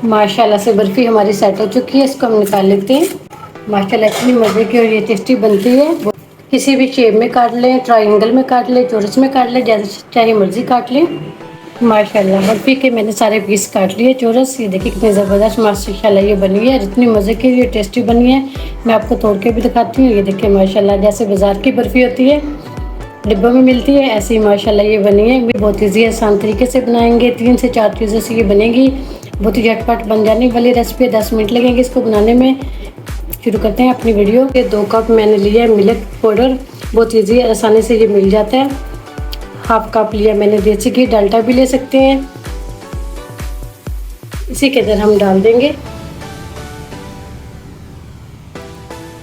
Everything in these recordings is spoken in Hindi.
माशाल्लाह से बर्फ़ी हमारी सेट हो चुकी है। इसको हम निकाल लेते हैं। माशाल्लाह इतनी मज़े की और ये टेस्टी बनती है। किसी भी शेप में काट लें, ट्रायंगल में काट लें, चौरस में काट लें, जैसे चाहे मर्ज़ी काट लें। माशाल्लाह बर्फ़ी के मैंने सारे पीस काट लिए चौरस। ये देखिए कितनी ज़बरदस्त माशाल्लाह ये बनी है। इतनी मज़े की ये टेस्टी बनी है। मैं आपको तोड़ के भी दिखाती हूँ। ये देखिए माशाल्लाह जैसे बाज़ार की बर्फ़ी होती है, डिब्बों में मिलती है, ऐसे ही माशाल्लाह ये बनी है। बहुत ईजी आसान तरीके से बनाएंगे। 3 से 4 चीज़ों से ये बनेगी। बहुत ही झटपट बन जाने वाली रेसिपी। 10 मिनट लगेंगे इसको बनाने में। शुरू करते हैं अपनी वीडियो। ये 2 कप मैंने लिया है मिल्क पाउडर। बहुत ईजी आसानी से ये मिल जाता है। हाफ कप लिया मैंने देसी घी, डालडा भी ले सकते हैं। इसी के अंदर हम डाल देंगे।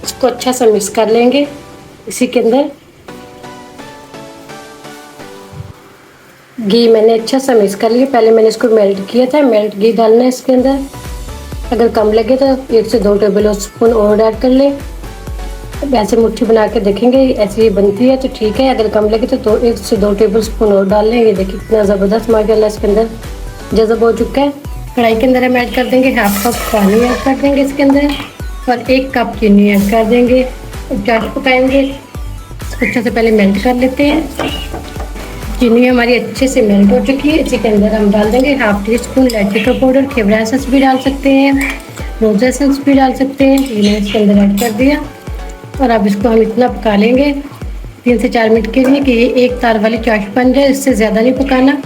इसको अच्छा सा मिक्स कर लेंगे। इसी के अंदर घी मैंने अच्छा सा मिक्स कर लिया। पहले मैंने इसको मेल्ट किया था। मेल्ट घी डालना है इसके अंदर। अगर कम लगे तो 1 से 2 टेबल स्पून और ऐड कर लें। ऐसे मुट्ठी बना के देखेंगे ऐसे ही बनती है तो ठीक है। अगर कम लगे तो 1 से 2 टेबल स्पून और डाल लें। ये देखिए कितना ज़बरदस्त माशाल्लाह इसके अंदर जज़ब हो चुका है। कढ़ाई के अंदर हम ऐड कर देंगे हाफ कप पानी ऐड कर देंगे इसके अंदर और 1 कप चीनी ऐड कर देंगे। चाट पकाएंगे। इसको अच्छे से पहले मेल्ट कर लेते हैं। चीनी हमारी अच्छे से मेल्ट हो चुकी है। इसी के अंदर हम डाल देंगे हाफ टी स्पून इलायची का पाउडर। खेवड़ा एसेंस भी डाल सकते हैं, रोज़ एसेंस भी डाल सकते हैं। ये मैंने इसके अंदर ऐड कर दिया और अब इसको हम इतना पका लेंगे 3 से 4 मिनट के लिए कि ये एक तार वाली चाश बन जाए। इससे ज़्यादा नहीं पकाना।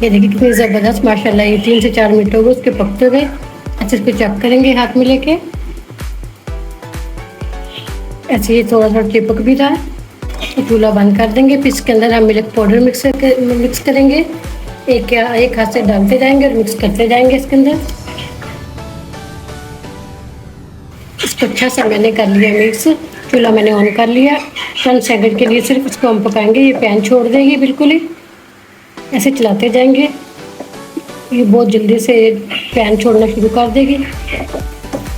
ये देखिए कितनी ज़बरदस्त माशाल्लाह ये 3 से 4 मिनट हो गए उसके पकते हुए। अच्छे इसको चेक करेंगे हाथ में लेके। ऐसे ही थोड़ा थोड़ा चिपक भी रहा है। चूल्हा बंद कर देंगे। फिर इसके अंदर हम मिल्क पाउडर मिक्स करेंगे। एक हाथ से डालते जाएंगे और मिक्स करते जाएंगे इसके अंदर। इसको अच्छा सा मैंने कर लिया मिक्स। चूल्हा मैंने ऑन कर लिया। 10 सेकंड के लिए सिर्फ इसको हम पकाएंगे। ये पैन छोड़ देगी बिल्कुल ही। ऐसे चलाते जाएंगे। ये बहुत जल्दी से पैन छोड़ना शुरू कर देगी।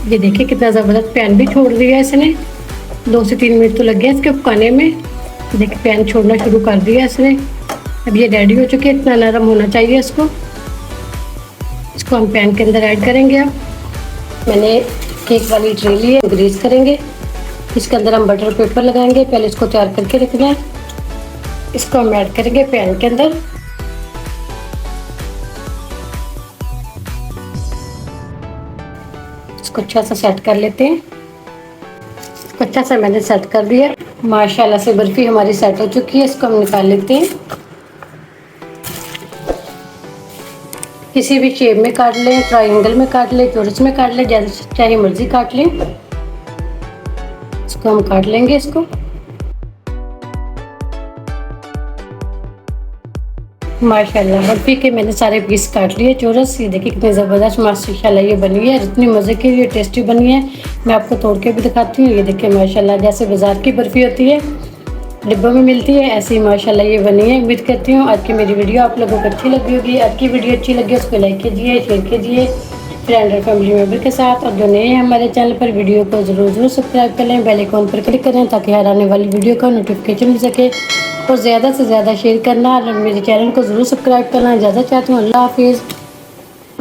ये देखिए कितना ज़बरदस्त पैन भी छोड़ दिया इसने। 2 से 3 मिनट तो लग गया इसके पकाने में। देखिए पैन छोड़ना शुरू कर दिया इसने। अब ये रेडी हो चुकी है। इतना नरम होना चाहिए इसको। इसको हम पैन के अंदर ऐड करेंगे। अब मैंने केक वाली ट्रे ली है, ग्रीस करेंगे। इसके अंदर हम बटर पेपर लगाएंगे। पहले इसको तैयार करके रखना है। इसको हम ऐड करेंगे पैन के अंदर। इसको अच्छा सा सेट कर लेते हैं। अच्छा सा मैंने सेट कर दिया। माशाल्लाह से बर्फ़ी हमारी सेट हो चुकी है। इसको हम निकाल लेते हैं। किसी भी शेप में काट लें, ट्रायंगल में काट लें, चौरस में काट लें, जैसे चाहे मर्ज़ी काट लें। इसको हम काट लेंगे इसको। माशाल्लाह बर्फ़ी के मैंने सारे पीस काट लिए चौरस। ये देखिए कितनी ज़बरदस्त माशाल्लाह ये बनी है। इतनी मज़े की ये टेस्टी बनी है। मैं आपको तोड़ के भी दिखाती हूँ। ये देखिए माशाल्लाह जैसे बाज़ार की बर्फ़ी होती है, डिब्बों में मिलती है, ऐसे ही माशाल्लाह ये बनी है। उम्मीद करती हूँ आज की मेरी वीडियो आप लोगों को अच्छी लगी होगी। आज की वीडियो अच्छी लगी उसको लाइक कीजिए, शेयर कीजिए फ्रेंड और फैमिली मेम्बर के साथ। और जो नए हैं हमारे चैनल पर वीडियो को ज़रूर सब्सक्राइब कर लें, बेल आइकन पर क्लिक करें ताकि हर आने वाली वीडियो का नोटिफिकेशन मिल सके। और ज़्यादा से ज़्यादा शेयर करना और मेरे चैनल को ज़रूर सब्सक्राइब करना। इजाज़त चाहती हूँ। अल्लाह हाफिज़।